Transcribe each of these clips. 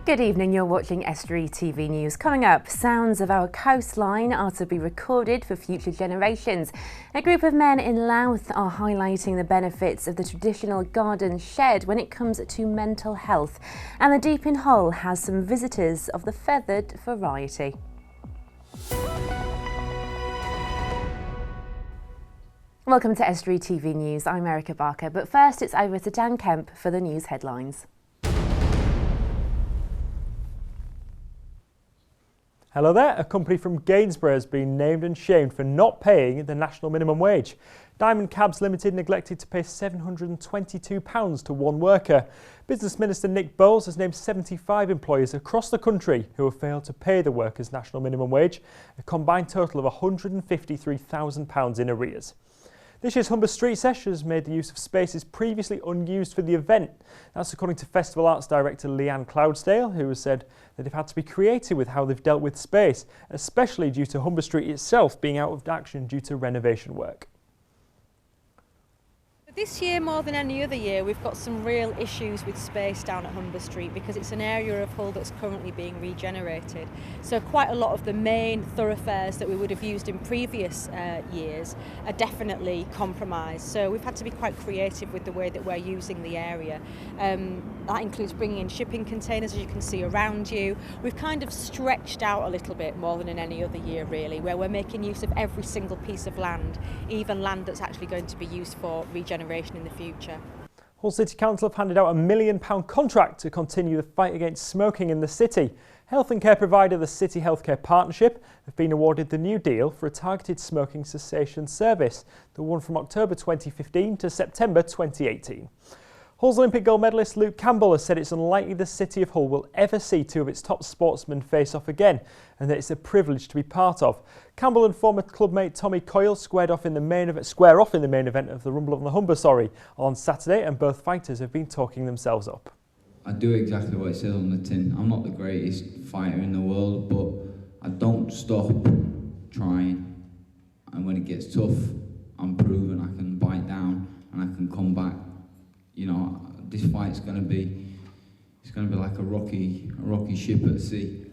Good evening, you're watching Estuary TV News. Coming up, sounds of our coastline are to be recorded for future generations. A group of men in Louth are highlighting the benefits of the traditional garden shed when it comes to mental health. And the Deep in Hull has some visitors of the feathered variety. Welcome to Estuary TV News. I'm Erica Barker, but first it's over to Dan Kemp for the news headlines. Hello there. A company from Gainsborough has been named and shamed for not paying the national minimum wage. Diamond Cabs Limited neglected to pay £722 to one worker. Business Minister Nick Bowles has named 75 employers across the country who have failed to pay the workers' national minimum wage, a combined total of £153,000 in arrears. This year's Humber Street Sesh has made the use of spaces previously unused for the event. That's according to Festival Arts Director Leanne Cloudsdale, who has said that they've had to be creative with how they've dealt with space, especially due to Humber Street itself being out of action due to renovation work. This year, more than any other year, we've got some real issues with space down at Humber Street because it's an area of Hull that's currently being regenerated. So quite a lot of the main thoroughfares that we would have used in previous years are definitely compromised. So we've had to be quite creative with the way that we're using the area. That includes bringing in shipping containers, as you can see around you. We've kind of stretched out a little bit more than in any other year, really, where we're making use of every single piece of land, even land that's actually going to be used for regeneration in the future. Hull City Council have handed out a £1 million contract to continue the fight against smoking in the city. Health and care provider the City Healthcare Partnership have been awarded the new deal for a targeted smoking cessation service, the one from October 2015 to September 2018. Hull's Olympic gold medalist Luke Campbell has said it's unlikely the City of Hull will ever see two of its top sportsmen face off again, and that it's a privilege to be part of. Campbell and former clubmate Tommy Coyle square off in the main event of the Rumble on the Humber on Saturday, and both fighters have been talking themselves up. I do exactly what it says on the tin. I'm not the greatest fighter in the world, but I don't stop trying, and when it gets tough, I'm proven I can bite down and I can come back. You know, this fight's going to be like a rocky ship at sea.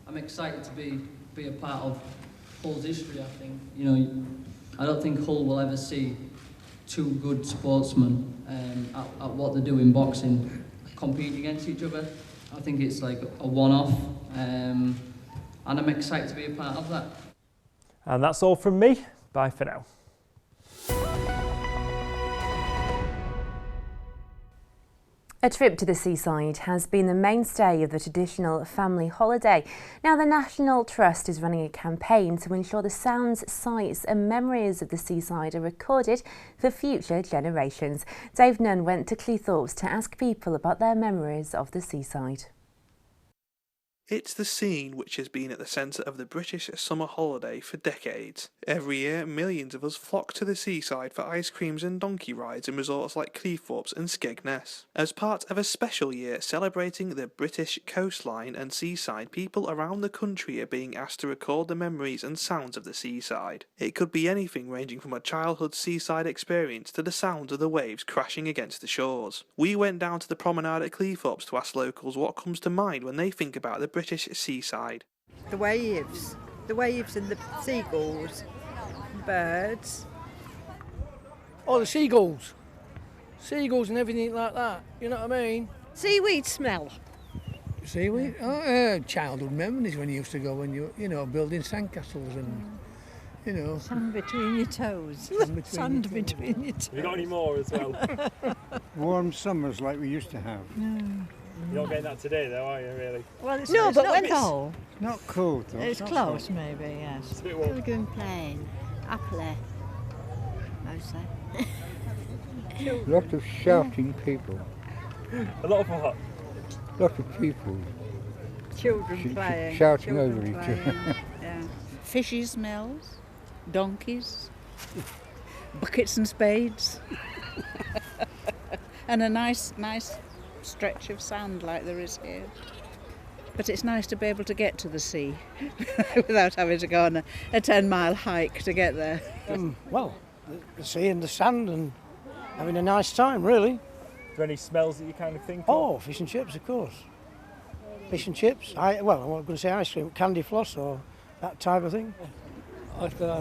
I'm excited to be a part of Hull's history. I think, you know, I don't think Hull will ever see two good sportsmen at what they do in boxing compete against each other. I think it's like a one-off, and I'm excited to be a part of that. And that's all from me. Bye for now. A trip to the seaside has been the mainstay of the traditional family holiday. Now the National Trust is running a campaign to ensure the sounds, sights and memories of the seaside are recorded for future generations. Dave Nunn went to Cleethorpes to ask people about their memories of the seaside. It's the scene which has been at the centre of the British summer holiday for decades. Every year, millions of us flock to the seaside for ice creams and donkey rides in resorts like Cleethorpes and Skegness. As part of a special year celebrating the British coastline and seaside, people around the country are being asked to record the memories and sounds of the seaside. It could be anything ranging from a childhood seaside experience to the sound of the waves crashing against the shores. We went down to the promenade at Cleethorpes to ask locals what comes to mind when they think about the British seaside. The waves and the seagulls, birds. Oh, the seagulls and everything like that, you know what I mean? Seaweed smell. Seaweed? Oh, childhood memories when you used to go when you know, building sandcastles and, you know. Sand between your toes. Sand between your toes. Have you got any more as well? Warm summers like we used to have. No. You're not getting that today though, are you, really? Well, it's, No, it's but not when cold. Not cold though. It's not close, cold. maybe, yes. It's a bit warm. We're going playing, happily, mostly. A lot of shouting people. A lot of what? A lot of people Children playing. shouting Children over each playing, other. Yeah. Fishy smells, donkeys, buckets and spades, and a nice stretch of sand like there is here. But it's nice to be able to get to the sea without having to go on a 10-mile hike to get there. Well, the sea and the sand and having a nice time, really. there any smells that you kind of think of? Oh, fish and chips, of course. Fish and chips. I'm not going to say ice cream, candy floss or that type of thing.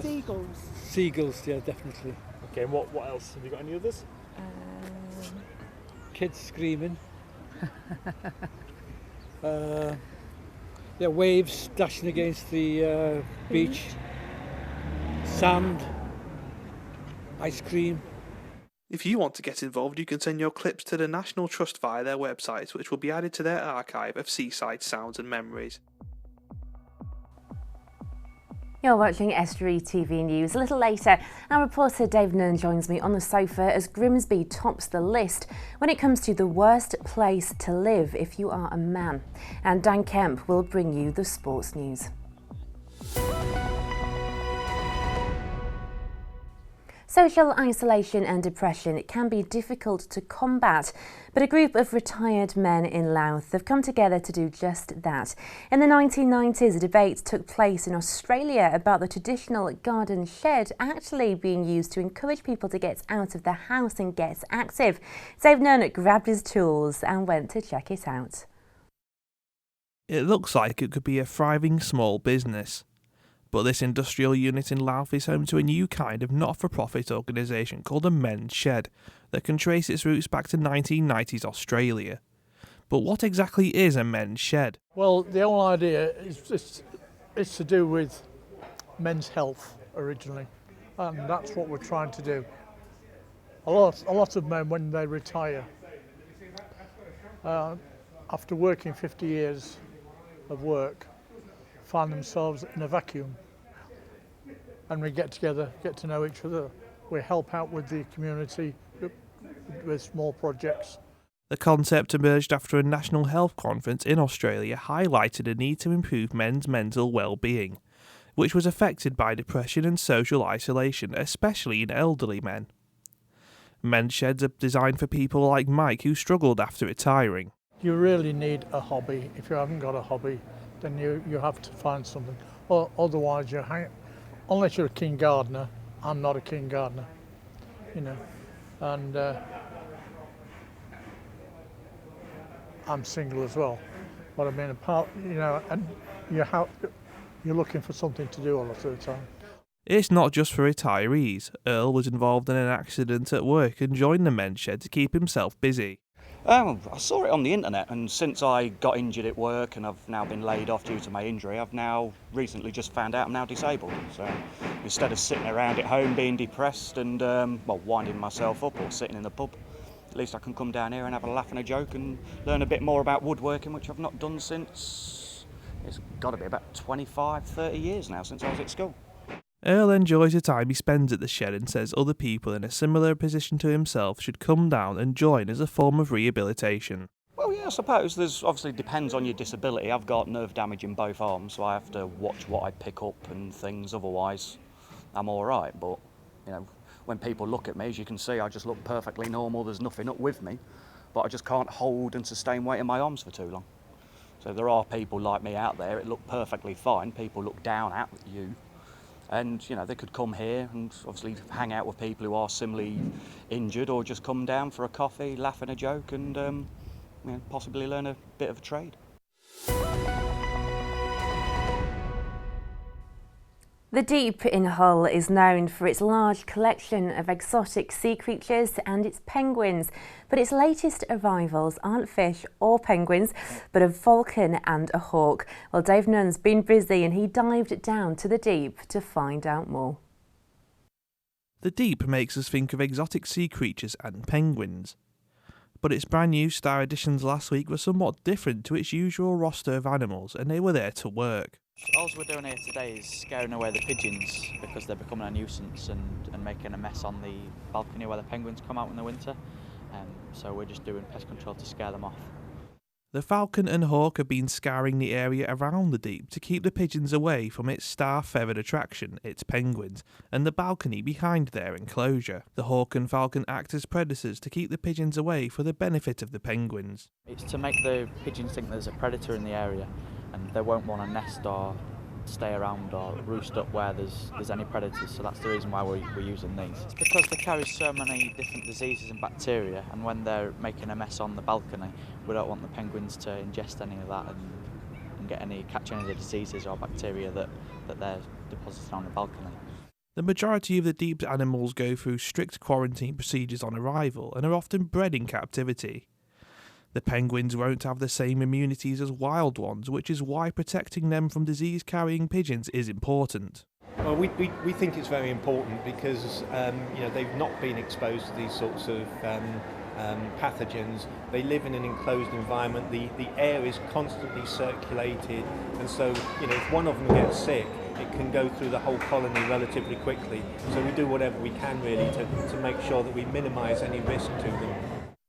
Seagulls. Seagulls, yeah, definitely. Okay, and what else? Have you got any others? Kids screaming. Waves dashing against the beach. Sand. Ice cream. If you want to get involved, you can send your clips to the National Trust via their website, which will be added to their archive of seaside sounds and memories. You're watching Estuary TV News. A little later, our reporter Dave Nunn joins me on the sofa as Grimsby tops the list when it comes to the worst place to live if you are a man. And Dan Kemp will bring you the sports news. Social isolation and depression can be difficult to combat, but a group of retired men in Louth have come together to do just that. In the 1990s, a debate took place in Australia about the traditional garden shed actually being used to encourage people to get out of the house and get active. Dave Nunn grabbed his tools and went to check it out. It looks like it could be a thriving small business. But this industrial unit in Louth is home to a new kind of not-for-profit organisation called a men's shed that can trace its roots back to 1990s Australia. But what exactly is a men's shed? Well, the whole idea is to do with men's health originally, and that's what we're trying to do. A lot of men, when they retire, after working 50 years of work, find themselves in a vacuum, and we get together, get to know each other. We help out with the community with small projects. The concept emerged after a national health conference in Australia highlighted a need to improve men's mental well-being, which was affected by depression and social isolation, especially in elderly men. Men's sheds are designed for people like Mike who struggled after retiring. You really need a hobby. If you haven't got a hobby, then you have to find something. Or otherwise, unless you're a keen gardener. I'm not a keen gardener, and I'm single as well. But I mean, and you're looking for something to do a lot of the time. It's not just for retirees. Earl was involved in an accident at work and joined the men's shed to keep himself busy. I saw it on the internet, and since I got injured at work and I've now been laid off due to my injury, I've now recently just found out I'm now disabled. So instead of sitting around at home being depressed and winding myself up or sitting in the pub, at least I can come down here and have a laugh and a joke and learn a bit more about woodworking, which I've not done since, it's got to be about 25, 30 years now since I was at school. Earl enjoys the time he spends at the shed and says other people in a similar position to himself should come down and join as a form of rehabilitation. Well, yeah, I suppose there's obviously depends on your disability. I've got nerve damage in both arms, so I have to watch what I pick up and things, otherwise I'm all right. But, when people look at me, as you can see, I just look perfectly normal, there's nothing up with me, but I just can't hold and sustain weight in my arms for too long. So there are people like me out there, it look perfectly fine, people look down at you. And, they could come here and obviously hang out with people who are similarly injured, or just come down for a coffee, laugh and a joke, and possibly learn a bit of a trade. The Deep in Hull is known for its large collection of exotic sea creatures and its penguins, but its latest arrivals aren't fish or penguins, but a falcon and a hawk. Well, Dave Nunn's been busy and he dived down to the deep to find out more. The Deep makes us think of exotic sea creatures and penguins, but its brand new star additions last week were somewhat different to its usual roster of animals, and they were there to work. All we're doing here today is scaring away the pigeons because they're becoming a nuisance and making a mess on the balcony where the penguins come out in the winter. So we're just doing pest control to scare them off. The falcon and hawk have been scouring the area around the Deep to keep the pigeons away from its star-feathered attraction, its penguins, and the balcony behind their enclosure. The hawk and falcon act as predators to keep the pigeons away for the benefit of the penguins. It's to make the pigeons think there's a predator in the area, and they won't want to nest or stay around or roost up where there's any predators, so that's the reason why we're using these. It's because they carry so many different diseases and bacteria, and when they're making a mess on the balcony, we don't want the penguins to ingest any of that and catch any of the diseases or bacteria that they're depositing on the balcony. The majority of the deep animals go through strict quarantine procedures on arrival and are often bred in captivity. The penguins won't have the same immunities as wild ones, which is why protecting them from disease-carrying pigeons is important. Well, we think it's very important because they've not been exposed to these sorts of pathogens. They live in an enclosed environment. The air is constantly circulated, and so if one of them gets sick, it can go through the whole colony relatively quickly. So we do whatever we can really to make sure that we minimise any risk to them.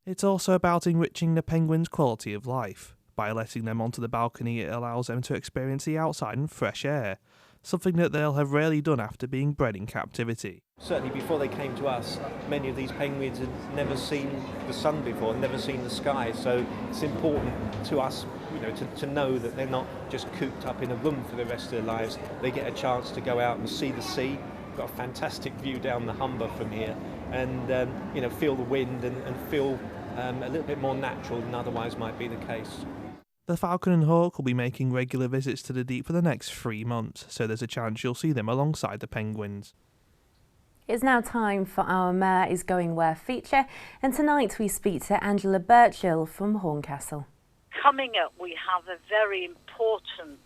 It's also about enriching the penguins' quality of life. By letting them onto the balcony, it allows them to experience the outside and fresh air, something that they'll have rarely done after being bred in captivity. Certainly before they came to us, many of these penguins had never seen the sun before, never seen the sky, so it's important to us to know that they're not just cooped up in a room for the rest of their lives. They get a chance to go out and see the sea. We've got a fantastic view down the Humber from here, and feel the wind and feel a little bit more natural than otherwise might be the case. The falcon and hawk will be making regular visits to the deep for the next 3 months, so there's a chance you'll see them alongside the penguins. It's now time for our Mayor is Going Where feature, and tonight we speak to Angela Birchill from Horncastle. Coming up, we have a very important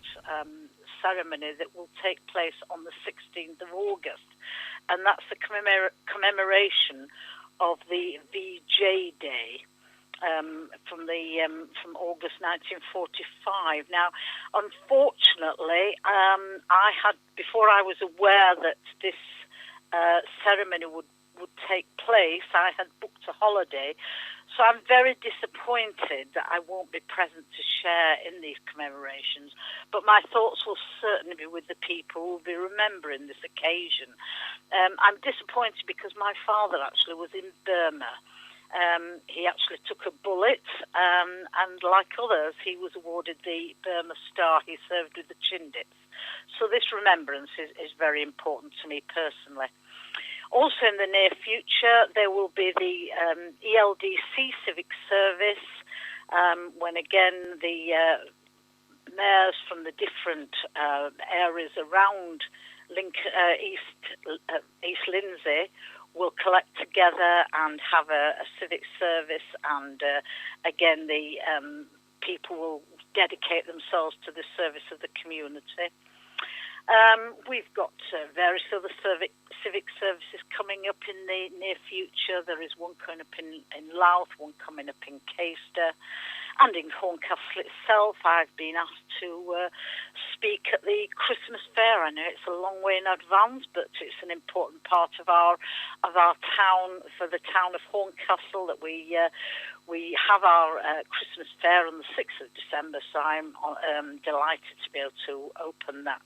ceremony that will take place on the 16th of August, and that's the commemoration of the VJ Day. From August 1945. Now, unfortunately, before I was aware that this ceremony would take place, I had booked a holiday, so I'm very disappointed that I won't be present to share in these commemorations, but my thoughts will certainly be with the people who will be remembering this occasion. I'm disappointed because my father actually was in Burma. He actually took a bullet, and like others, he was awarded the Burma Star. He served with the Chindits. So this remembrance is very important to me personally. Also in the near future, there will be the ELDC Civic Service, when again the mayors from the different areas around East Lindsey will collect together and have a civic service, and again the people will dedicate themselves to the service of the community. We've got various other civic services coming up in the near future. There is one coming up in Louth, one coming up in Caister, and in Horncastle itself. I've been asked to speak at the Christmas fair. I know it's a long way in advance, but it's an important part of our town, for the town of Horncastle, that we have our Christmas fair on the 6th of December. So I'm delighted to be able to open that.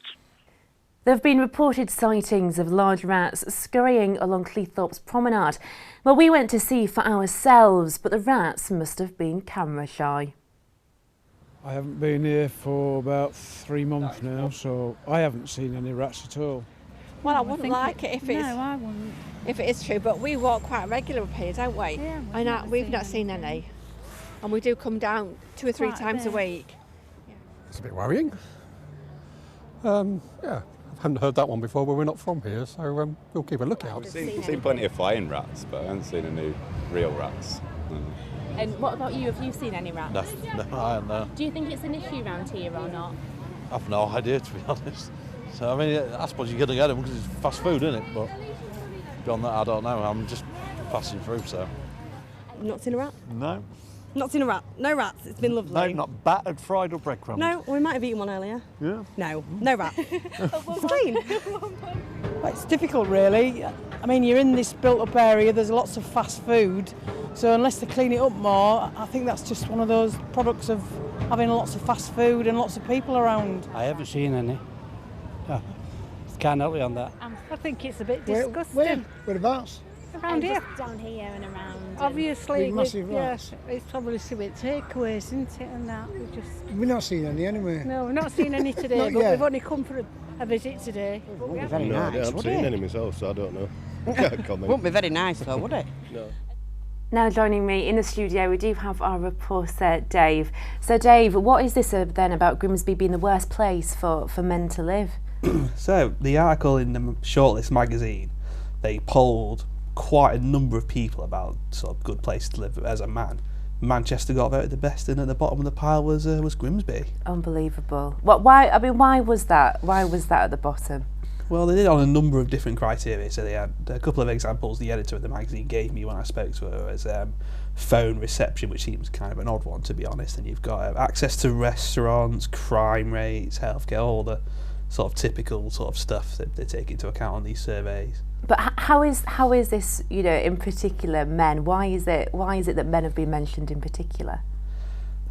There have been reported sightings of large rats scurrying along Cleethorpes Promenade. Well, we went to see for ourselves, but the rats must have been camera shy. I haven't been here for about 3 months now, so I haven't seen any rats at all. Well, I wouldn't like it if it's... No, I wouldn't. If it is true, but we walk quite regular up here, don't we? Yeah, and we've not seen any. And we do come down 2 or 3 times a week. It's a bit worrying. Yeah. I haven't heard that one before, but we're not from here, so we'll keep a lookout. I've seen plenty of flying rats, but I haven't seen any real rats. No. And what about you? Have you seen any rats? No, I haven't. No. Do you think it's an issue around here or not? I've no idea, to be honest. So, I mean, I suppose you're going to get them because it's fast food, isn't it? But beyond that, I don't know. I'm just passing through, so. Not seen a rat? No. Not seen a rat. No rats. It's been lovely. No, not battered, fried or breadcrumbs. No, we might have eaten one earlier. Yeah. No rat. It's clean. Well, it's difficult, really. I mean, you're in this built-up area, there's lots of fast food, so unless they clean it up more, I think that's just one of those products of having lots of fast food and lots of people around. I haven't seen any. No. Can't help you on that. I think it's a bit disgusting. Whereabouts? Around here? Just down here and around. Obviously, Big massive yes, it's probably some takeaways, isn't it? And that we just. We've not seen any anyway. No, we've not seen any today, Not but yet. we've only come for a visit today. Won't be very no, nice, I haven't would seen it? any myself, so I don't know. Can't comment. Won't be very nice though, would it? No. Now joining me in the studio, we do have our reporter Dave. So Dave, what is this then about Grimsby being the worst place for men to live? So the article in the Shortlist magazine, they polled quite a number of people about sort of good place to live as a man. Manchester got voted the best, and at the bottom of the pile was Grimsby. Unbelievable. Why? I mean, why was that? Why was that at the bottom? Well, they did it on a number of different criteria. So they had a couple of examples the editor of the magazine gave me when I spoke to her as phone reception, which seems kind of an odd one to be honest. And you've got access to restaurants, crime rates, healthcare, all the sort of typical sort of stuff that they take into account on these surveys. But how is this, you know, in particular men? Why is it that men have been mentioned in particular?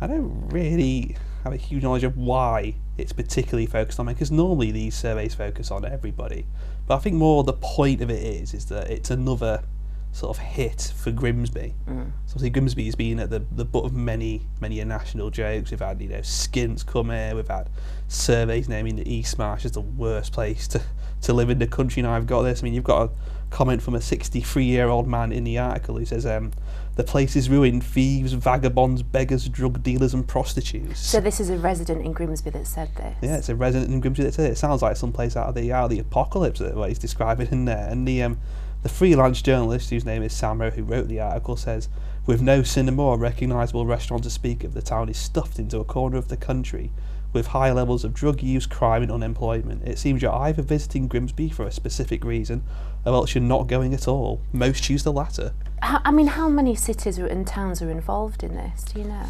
I don't really have a huge knowledge of why it's particularly focused on men, because normally these surveys focus on everybody. But I think more the point of it is that it's another sort of hit for Grimsby. So obviously Grimsby's been at the butt of many national jokes. We've had, you know, skints come here, we've had surveys naming the East Marsh as the worst place to live in the country. Now I've got this, I mean, you've got a comment from a 63-year-old man in the article who says the place is ruined, thieves, vagabonds, beggars, drug dealers and prostitutes. So this is a resident in Grimsby that said this? Yeah, it's a resident in Grimsby that said it. It sounds like someplace out of the apocalypse, what he's describing in there. And the freelance journalist, whose name is Samro, who wrote the article, says, with no cinema or recognisable restaurant to speak of, the town is stuffed into a corner of the country with high levels of drug use, crime and unemployment. It seems you're either visiting Grimsby for a specific reason or else you're not going at all. Most choose the latter. I mean, how many cities and towns are involved in this, do you know?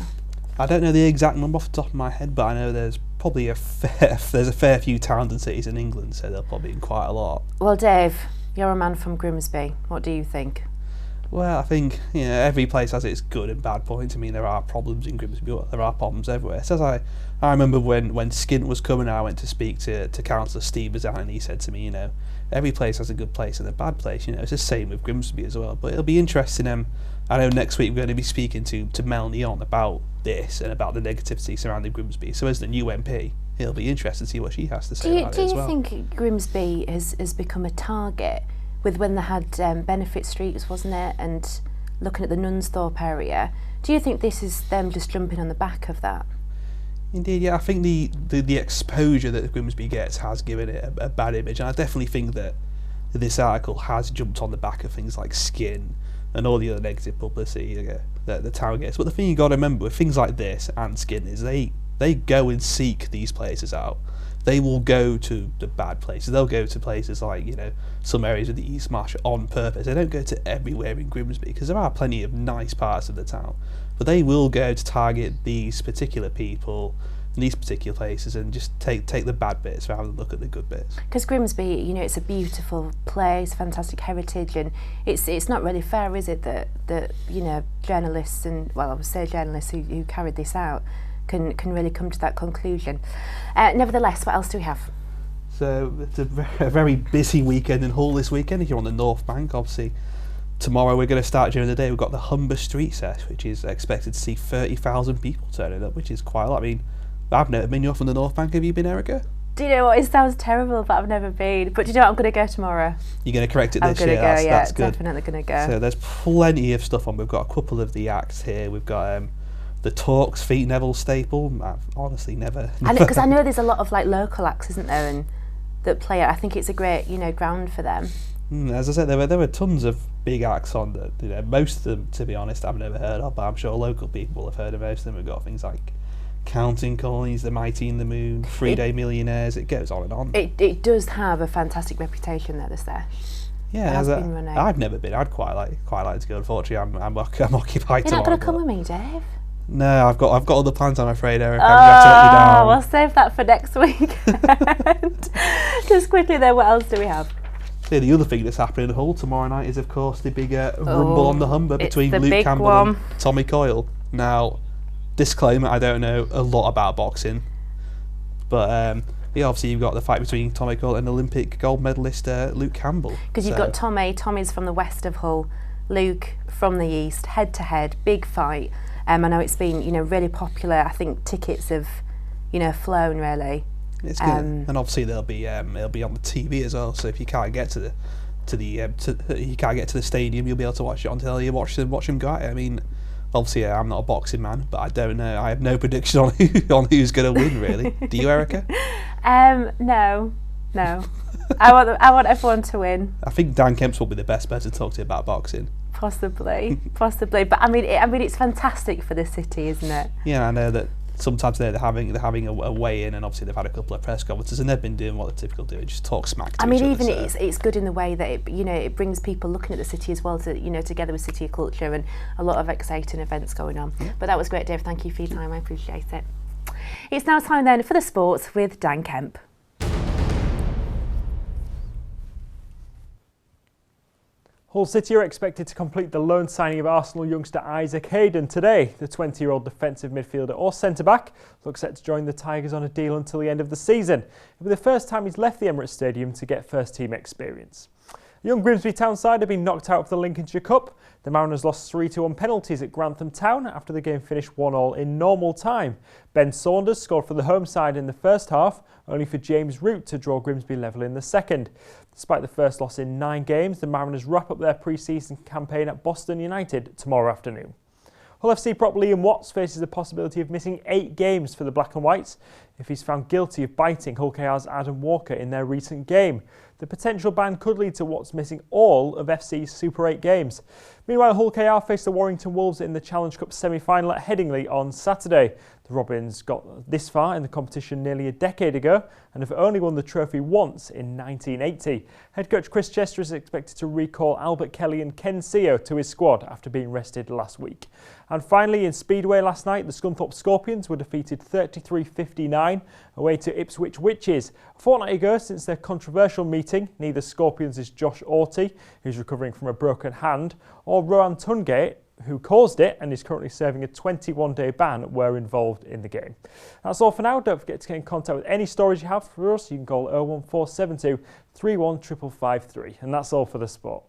I don't know the exact number off the top of my head, but I know there's probably a fair few towns and cities in England, so they'll probably be quite a lot. Well, Dave, you're a man from Grimsby. What do you think? Well, I think, you know, every place has its good and bad points. I mean, there are problems in Grimsby, but there are problems everywhere. So I remember when Skint was coming, I went to speak to Councillor Steve Bazan, and he said to me, you know, every place has a good place and a bad place. You know, it's the same with Grimsby as well. But it'll be interesting. I know next week we're going to be speaking to Mel Neon about this and about the negativity surrounding Grimsby. So as the new MP, it'll be interesting to see what she has to say about it as well. Do you think Grimsby has become a target with when they had benefit streets, wasn't it, and looking at the Nunsthorpe area? Do you think this is them just jumping on the back of that? Indeed, yeah. I think the exposure that Grimsby gets has given it a bad image, and I definitely think that this article has jumped on the back of things like Skin and all the other negative publicity that the town gets. But the thing you got to remember with things like this and Skin is they go and seek these places out. They will go to the bad places. They'll go to places like, you know, some areas of the East Marsh on purpose. They don't go to everywhere in Grimsby, because there are plenty of nice parts of the town. But they will go to target these particular people in these particular places and just take the bad bits rather than look at the good bits. Because Grimsby, you know, it's a beautiful place, fantastic heritage, and it's not really fair, is it, that you know, journalists and, well, I would say journalists who carried this out can really come to that conclusion. Nevertheless, what else do we have? So it's a very busy weekend in Hull this weekend. If you're on the North Bank, obviously tomorrow we're going to start during the day. We've got the Humber Street Set, which is expected to see 30,000 people turning up, which is quite a lot. I mean, I've never been. You're from the North Bank. Have you been, Erica? Do you know what? It sounds terrible, but I've never been. But do you know what? I'm going to go tomorrow. You're going to correct it this year? I'm going to go, that's good. Definitely going to go. So there's plenty of stuff on. We've got a couple of the acts here. We've got the Talks feat Neville Staple. I've honestly never. Because I know there's a lot of like local acts, isn't there, and that play it. I think it's a great, you know, ground for them. As I said, there were tons of big acts on that. You know, most of them, to be honest, I've never heard of, but I'm sure local people have heard of most of them. We've got things like Counting Colonies, The Mighty and the Moon, 3-Day Millionaires. It goes on and on. It does have a fantastic reputation there, the Sesh. Yeah, it has been running. I've never been. I'd quite like to go. Unfortunately, I'm occupied. You're not going to come with me, Dave? No, I've got other plans. I'm afraid, Eric. I'm going to have to let you down. We'll save that for next week. Just quickly, then, what else do we have? Yeah, the other thing that's happening in Hull tomorrow night is, of course, the big rumble on the Humber between Luke Campbell and Tommy Coyle. Now, disclaimer: I don't know a lot about boxing, but Yeah, obviously you've got the fight between Tommy Cole and Olympic gold medalist Luke Campbell. Because you've got Tommy's from the west of Hull, Luke from the east, head to head, big fight. I know it's been, really popular. I think tickets have, flown really. It's good, and obviously it'll be on the TV as well. So if you can't get to the stadium, you'll be able to watch it on telly. Watch them go at it. I mean, obviously I'm not a boxing man, but I don't know. I have no prediction on who's going to win. Really, do you, Erica? No. I want everyone to win. I think Dan Kemp's will be the best person to talk to about boxing. Possibly. But I mean, it's fantastic for the city, isn't it? Yeah, I know that. Sometimes they're having a weigh-in, and obviously they've had a couple of press conferences, and they've been doing what they're typical do, just talk smack to each other. It's good in the way that it brings people looking at the city as well, to together with city culture and a lot of exciting events going on. Yeah. But that was great, Dave. Thank you for your time. I appreciate it. It's now time then for the sports with Dan Kemp. Hull City are expected to complete the loan signing of Arsenal youngster Isaac Hayden today. The 20-year-old defensive midfielder or centre-back looks set to join the Tigers on a deal until the end of the season. It'll be the first time he's left the Emirates Stadium to get first-team experience. The young Grimsby Town side have been knocked out of the Lincolnshire Cup. The Mariners lost 3-1 penalties at Grantham Town after the game finished 1-1 in normal time. Ben Saunders scored for the home side in the first half, only for James Root to draw Grimsby level in the second. Despite the first loss in 9 games, the Mariners wrap up their pre-season campaign at Boston United tomorrow afternoon. Hull FC prop Liam Watts faces the possibility of missing 8 games for the Black and Whites if he's found guilty of biting Hull KR's Adam Walker in their recent game. The potential ban could lead to Watts missing all of FC's Super 8 games. Meanwhile, Hull KR faced the Warrington Wolves in the Challenge Cup semi-final at Headingley on Saturday. The Robins got this far in the competition nearly a decade ago and have only won the trophy once in 1980. Head coach Chris Chester is expected to recall Albert Kelly and Ken Seo to his squad after being rested last week. And finally, in Speedway last night, the Scunthorpe Scorpions were defeated 33-59 away to Ipswich Witches. A fortnight ago, since their controversial meeting, neither Scorpions' Josh Orty, who's recovering from a broken hand, or Rohan Tungate, who caused it and is currently serving a 21-day ban, were involved in the game. That's all for now. Don't forget to get in contact with any stories you have for us. You can call 01472 315553. And that's all for the sport.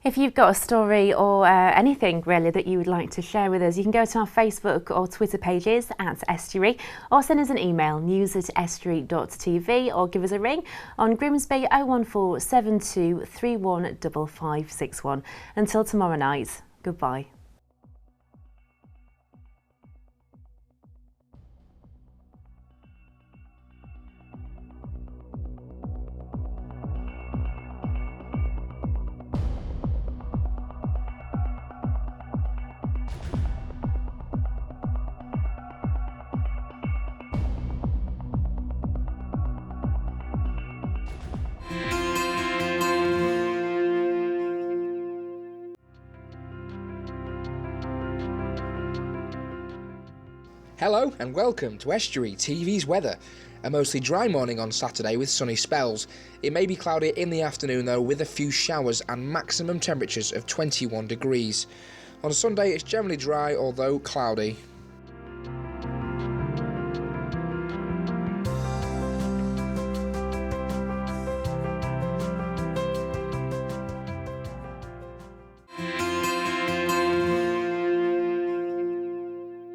If you've got a story or anything really that you would like to share with us, you can go to our Facebook or Twitter pages at Estuary, or send us an email, news@estuary.tv, or give us a ring on Grimsby 01472 315561. Until tomorrow night, goodbye. Hello and welcome to Estuary TV's weather. A mostly dry morning on Saturday with sunny spells. It may be cloudy in the afternoon though, with a few showers and maximum temperatures of 21 degrees. On Sunday it's generally dry although cloudy.